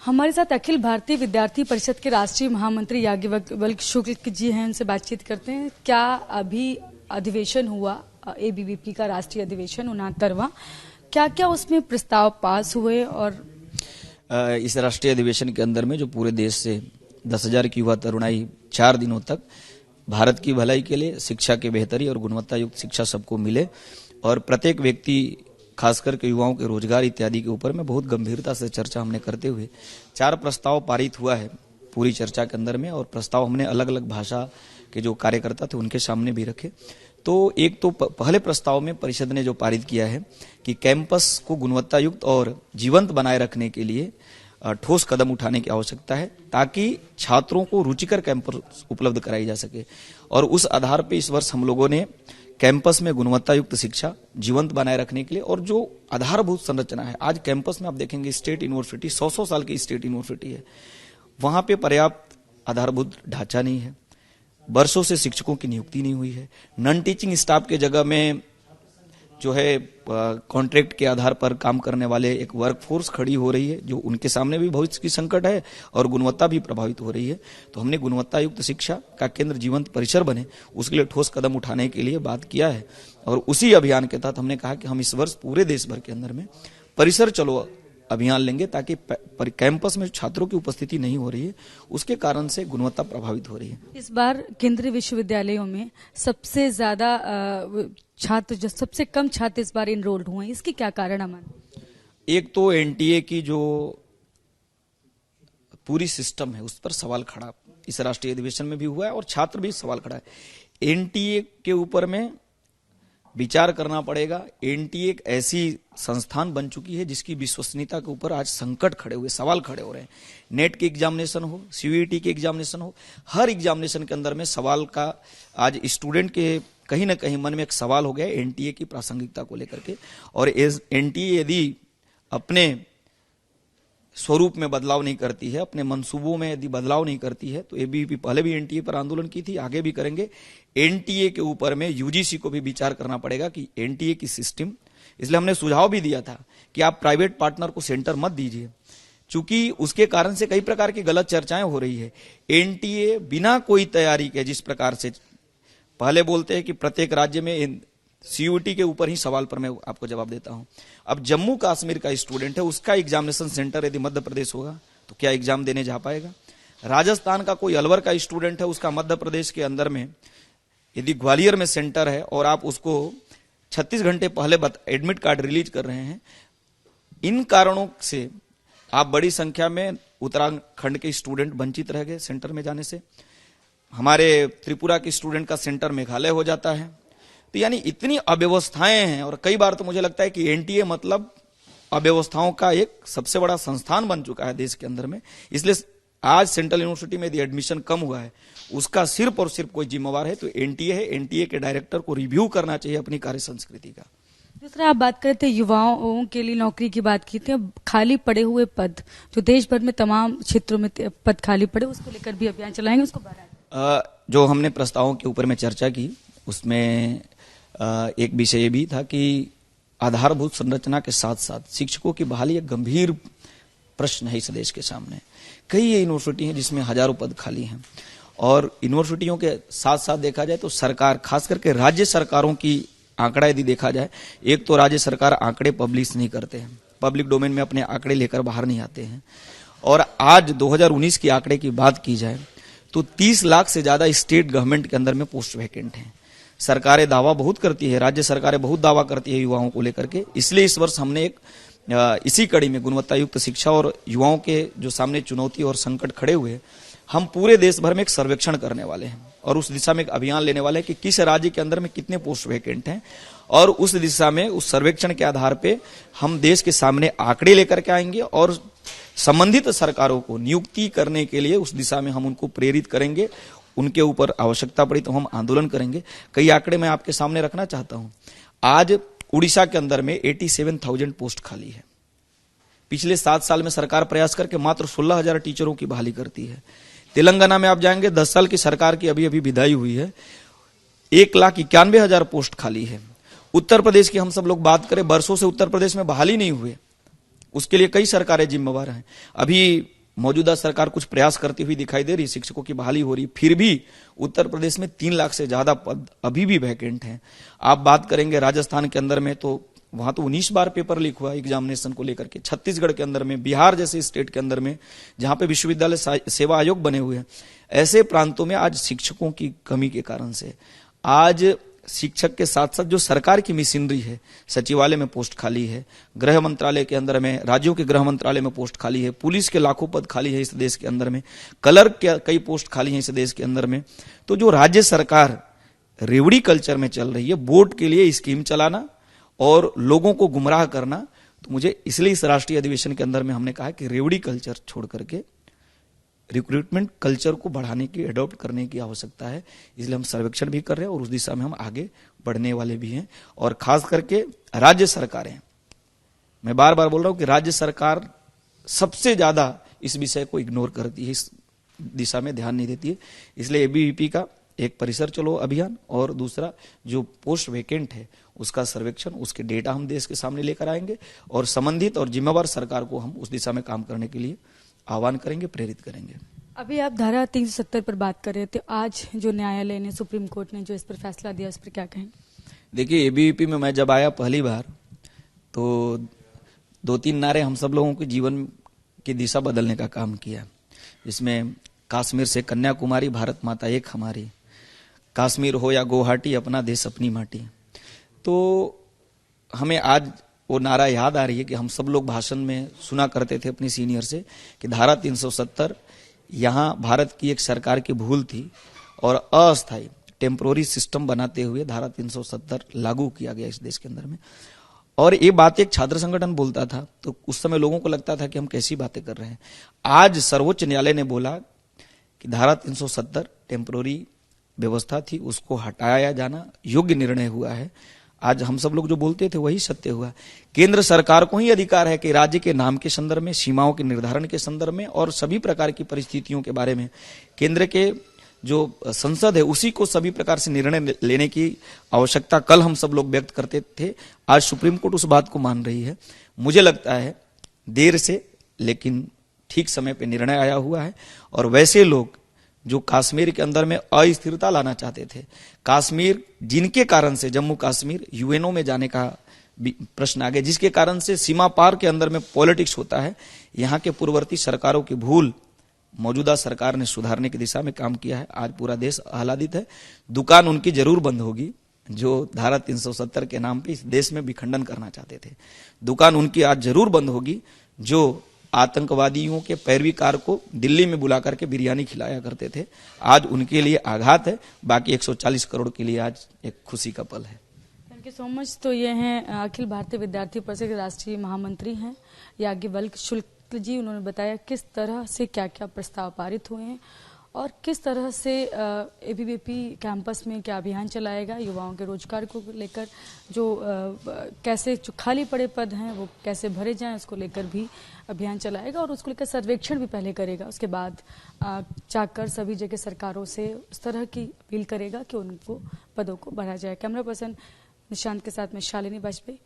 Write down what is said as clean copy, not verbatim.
हमारे साथ अखिल भारतीय विद्यार्थी परिषद के राष्ट्रीय महामंत्री याज्ञवल्क्य शुक्ल जी हैं, उनसे बातचीत करते हैं। क्या अभी अधिवेशन हुआ एबीवीपी का राष्ट्रीय अधिवेशन 69वां, क्या क्या उसमें प्रस्ताव पास हुए? और इस राष्ट्रीय अधिवेशन के अंदर में जो पूरे देश से 10,000 की युवा तरुणाई 4 दिनों तक भारत की भलाई के लिए शिक्षा की बेहतरी और गुणवत्ता युक्त शिक्षा सबको मिले और प्रत्येक व्यक्ति खासकर के युवाओं के रोजगार इत्यादि के ऊपर में बहुत गंभीरता से चर्चा हमने करते हुए 4 प्रस्ताव पारित हुआ है पूरी चर्चा के अंदर में। और प्रस्ताव हमने अलग अलग भाषा के जो कार्यकर्ता थे उनके सामने भी रखे। तो एक तो पहले प्रस्ताव में परिषद ने जो पारित किया है कि कैंपस को गुणवत्ता युक्त और जीवंत बनाए रखने के लिए ठोस कदम उठाने की आवश्यकता है ताकि छात्रों को रुचिकर कैंपस उपलब्ध कराई जा सके। और उस आधार पर इस वर्ष हम लोगों ने कैंपस में गुणवत्ता युक्त शिक्षा जीवंत बनाए रखने के लिए और जो आधारभूत संरचना है, आज कैंपस में आप देखेंगे स्टेट यूनिवर्सिटी 100 साल की स्टेट यूनिवर्सिटी है, वहां पे पर्याप्त आधारभूत ढांचा नहीं है, वर्षों से शिक्षकों की नियुक्ति नहीं हुई है, नॉन टीचिंग स्टाफ के जगह में जो है कॉन्ट्रैक्ट के आधार पर काम करने वाले एक वर्कफोर्स खड़ी हो रही है जो उनके सामने भी भविष्य की संकट है और गुणवत्ता भी प्रभावित हो रही है। तो हमने गुणवत्ता युक्त शिक्षा का केंद्र जीवंत परिसर बने उसके लिए ठोस कदम उठाने के लिए बात किया है। और उसी अभियान के तहत हमने कहा कि हम इस वर्ष पूरे देश भर के अंदर में परिसर चलो अभियान लेंगे ताकि कैंपस में छात्रों की उपस्थिति नहीं हो रही है उसके कारण से गुणवत्ता प्रभावित हो रही है। इस बार केंद्रीय विश्वविद्यालयों में सबसे ज्यादा छात्र, जो सबसे कम छात्र इस बार इनरोल्ड हुए हैं, इसके क्या कारण अमन? एक तो एनटीए की जो पूरी सिस्टम है उस पर सवाल खड़ा इस राष्ट्रीय अधिवेशन में भी हुआ है और छात्र भी सवाल खड़ा है। एनटीए के ऊपर में विचार करना पड़ेगा। एनटीए एक ऐसी संस्थान बन चुकी है जिसकी विश्वसनीयता के ऊपर आज संकट खड़े हुए, सवाल खड़े हो रहे हैं। नेट के एग्जामिनेशन हो, सीयूईटी के एग्जामिनेशन हो, हर एग्जामिनेशन के अंदर में सवाल का आज स्टूडेंट के कहीं ना कहीं मन में एक सवाल हो गया एनटीए की प्रासंगिकता को लेकर के। और एनटीए यदि अपने स्वरूप में बदलाव नहीं करती है, अपने मंसूबों में यदि बदलाव नहीं करती है, तो एबीवीपी पहले भी एनटीए पर आंदोलन की थी, आगे भी करेंगे। एनटीए के ऊपर में यूजीसी को भी विचार करना पड़ेगा कि एनटीए की सिस्टम, इसलिए हमने सुझाव भी दिया था कि आप प्राइवेट पार्टनर को सेंटर मत दीजिए चूंकि उसके कारण से कई प्रकार की गलत चर्चाएं हो रही है। एनटीए बिना कोई तैयारी के, जिस प्रकार से पहले बोलते हैं कि प्रत्येक राज्य में सीयूटी के ऊपर ही सवाल पर मैं आपको जवाब देता हूं। अब जम्मू कश्मीर का स्टूडेंट है, उसका एग्जामिनेशन सेंटर यदि मध्य प्रदेश होगा तो क्या एग्जाम देने जा पाएगा? राजस्थान का कोई अलवर का स्टूडेंट है, उसका मध्य प्रदेश के अंदर में यदि ग्वालियर में सेंटर है और आप उसको 36 घंटे पहले एडमिट कार्ड रिलीज कर रहे हैं, इन कारणों से आप बड़ी संख्या में उत्तराखंड के स्टूडेंट वंचित रह गए सेंटर में जाने से। हमारे त्रिपुरा के स्टूडेंट का सेंटर मेघालय हो जाता है। तो यानी इतनी अव्यवस्थाएं हैं और कई बार तो मुझे लगता है कि एनटीए मतलब अव्यवस्थाओं का एक सबसे बड़ा संस्थान बन चुका है देश के अंदर में। इसलिए आज सेंट्रल यूनिवर्सिटी में यदि एडमिशन कम हुआ है उसका सिर्फ और सिर्फ कोई जिम्मेवार है तो एनटीए है। एनटीए के डायरेक्टर को रिव्यू करना चाहिए अपनी कार्य संस्कृति का। दूसरा, आप बात करते युवाओं के लिए नौकरी की बात की थी, खाली पड़े हुए पद जो देश भर में तमाम क्षेत्रों में पद खाली पड़े, उसको लेकर भी अभियान चलाएंगे, उसको बढ़ाएंगे। जो हमने प्रस्तावों के ऊपर में चर्चा की उसमें एक विषय ये भी था कि आधारभूत संरचना के साथ साथ शिक्षकों की बहाली एक गंभीर प्रश्न है इस देश के सामने। कई यूनिवर्सिटी हैं जिसमें हजारों पद खाली हैं और यूनिवर्सिटियों के साथ साथ देखा जाए तो सरकार, खास करके राज्य सरकारों की आंकड़ा यदि देखा जाए, एक तो राज्य सरकार आंकड़े पब्लिश नहीं करते हैं, पब्लिक डोमेन में अपने आंकड़े लेकर बाहर नहीं आते हैं। और आज 2019 के आंकड़े की बात की जाए तो 30 लाख से ज्यादा स्टेट गवर्नमेंट के अंदर में पोस्ट वैकेंट हैं। सरकारें दावा बहुत करती है, राज्य सरकारें बहुत दावा करती है युवाओं को लेकर के। इसलिए इस वर्ष हमने एक इसी कड़ी में गुणवत्ता युक्त शिक्षा और युवाओं के जो सामने चुनौती और संकट खड़े हुए, हम पूरे देश भर में एक सर्वेक्षण करने वाले हैं और उस दिशा में एक अभियान लेने वाले हैं कि किस राज्य के अंदर में कितने पोस्ट वैकेंट हैं। और उस दिशा में उस सर्वेक्षण के आधार पे हम देश के सामने आंकड़े लेकर के आएंगे और संबंधित सरकारों को नियुक्ति करने के लिए उस दिशा में हम उनको प्रेरित करेंगे। उनके ऊपर आवश्यकता पड़ी तो हम आंदोलन करेंगे। कई आंकड़े मैं आपके सामने रखना चाहता हूं। आज उड़ीसा के अंदर में 87,000 पोस्ट खाली है। पिछले 7 साल में सरकार प्रयास करके मात्र 16,000 टीचरों की बहाली करती है। तेलंगाना में आप जाएंगे, 10 साल की सरकार की अभी विदाई हुई है, 1,91,000 पोस्ट खाली है। उत्तर प्रदेश की हम सब लोग बात करें, बरसों से उत्तर प्रदेश में बहाली नहीं हुए, उसके लिए कई सरकारें जिम्मेवार हैं। अभी मौजूदा सरकार कुछ प्रयास करती हुई दिखाई दे रही, शिक्षकों की बहाली हो रही, फिर भी उत्तर प्रदेश में 3 लाख से ज्यादा पद अभी भी वैकेंट हैं। आप बात करेंगे राजस्थान के अंदर में, तो वहां तो 19 बार पेपर लीक हुआ एग्जामिनेशन को लेकर के। छत्तीसगढ़ के अंदर में, बिहार जैसे स्टेट के अंदर में, जहां पे विश्वविद्यालय सेवा आयोग बने हुए हैं, ऐसे प्रांतों में आज शिक्षकों की कमी के कारण से आज शिक्षक के साथ साथ जो सरकार की मशीनरी है, सचिवालय में पोस्ट खाली है, गृह मंत्रालय के अंदर में, राज्यों के गृह मंत्रालय में पोस्ट खाली है, पुलिस के लाखों पद खाली है इस देश के अंदर में, क्लर्क के कई पोस्ट खाली हैं इस देश के अंदर में। तो जो राज्य सरकार रेवड़ी कल्चर में चल रही है, वोट के लिए स्कीम चलाना और लोगों को गुमराह करना, तो मुझे इसलिए इस राष्ट्रीय अधिवेशन के अंदर में हमने कहा कि रेवड़ी कल्चर छोड़ करके रिक्रूटमेंट कल्चर को बढ़ाने की, अडॉप्ट करने की आवश्यकता है। इसलिए हम सर्वेक्षण भी कर रहे हैं और उस दिशा में हम आगे बढ़ने वाले भी हैं। और खास करके राज्य सरकारें, मैं बार बार बोल रहा हूं कि राज्य सरकार सबसे ज्यादा इस विषय को इग्नोर करती है, इस दिशा में ध्यान नहीं देती है। इसलिए एबीवीपी का एक परिसर चलो अभियान और दूसरा जो पोस्ट वैकेंट है उसका सर्वेक्षण, उसके डेटा हम देश के सामने लेकर आएंगे और संबंधित और जिम्मेवार सरकार को हम उस दिशा में काम करने के लिए आह्वान करेंगे, प्रेरित करेंगे। अभी आप धारा 370 पर बात कर रहे थे, आज जो न्यायालय ने, सुप्रीम कोर्ट ने जो इस पर फैसला दिया, उस पर क्या कहेंगे? देखिए, एबीवीपी में मैं जब आया पहली बार तो 2-3 नारे हम सब लोगों के जीवन की दिशा बदलने का काम किया, जिसमें कश्मीर से कन्याकुमारी, भारत माता एक हमारी, कश्मीर हो या गुवाहाटी, अपना देश अपनी माटी। तो हमें आज वो नारा याद आ रही है कि हम सब लोग भाषण में सुना करते थे अपने सीनियर से कि धारा 370 यहां भारत की एक सरकार की भूल थी और अस्थायी टेम्पोररी सिस्टम बनाते हुए धारा 370 लागू किया गया इस देश के अंदर में। और ये बात एक छात्र संगठन बोलता था तो उस समय लोगों को लगता था कि हम कैसी बातें कर रहे हैं। आज सर्वोच्च न्यायालय ने बोला कि धारा 370 टेम्पोररी व्यवस्था थी, उसको हटाया जाना योग्य निर्णय हुआ है। आज हम सब लोग जो बोलते थे वही सत्य हुआ। केंद्र सरकार को ही अधिकार है कि राज्य के नाम के संदर्भ में, सीमाओं के निर्धारण के संदर्भ में और सभी प्रकार की परिस्थितियों के बारे में केंद्र के जो संसद है उसी को सभी प्रकार से निर्णय लेने की आवश्यकता कल हम सब लोग व्यक्त करते थे। आज सुप्रीम कोर्ट उस बात को मान रही है। मुझे लगता है देर से लेकिन ठीक समय पे निर्णय आया हुआ है। और वैसे लोग जो कश्मीर के अंदर में अस्थिरता लाना चाहते थे, कश्मीर जिनके कारण से जम्मू कश्मीर यूएनओ में जाने का प्रश्न आ गया, जिसके कारण से सीमा पार के अंदर में पॉलिटिक्स होता है, यहाँ के पूर्ववर्ती सरकारों की भूल मौजूदा सरकार ने सुधारने की दिशा में काम किया है। आज पूरा देश आह्लादित है। दुकान उनकी जरूर बंद होगी जो धारा 370 के नाम पे इस देश में विखंडन करना चाहते थे। दुकान उनकी आज जरूर बंद होगी जो आतंकवादियों के पैरवीकार को दिल्ली में बुला करके बिरयानी खिलाया करते थे। आज उनके लिए आघात है, बाकी 140 करोड़ के लिए आज एक खुशी का पल है। Thank you so much. तो ये हैं अखिल भारतीय विद्यार्थी परिषद के राष्ट्रीय महामंत्री हैं याज्ञवल्क्य शुक्ल जी। उन्होंने बताया किस तरह से क्या क्या प्रस्ताव पारित हुए हैं और किस तरह से एबीवीपी कैंपस में क्या अभियान चलाएगा, युवाओं के रोजगार को लेकर जो कैसे जो खाली पड़े पद हैं वो कैसे भरे जाएं, उसको लेकर भी अभियान चलाएगा और उसको लेकर सर्वेक्षण भी पहले करेगा। उसके बाद जाकर सभी जगह सरकारों से उस तरह की अपील करेगा कि उनको पदों को बढ़ाया जाए। कैमरा पर्सन निशांत के साथ में शालिनी वाजपेयी।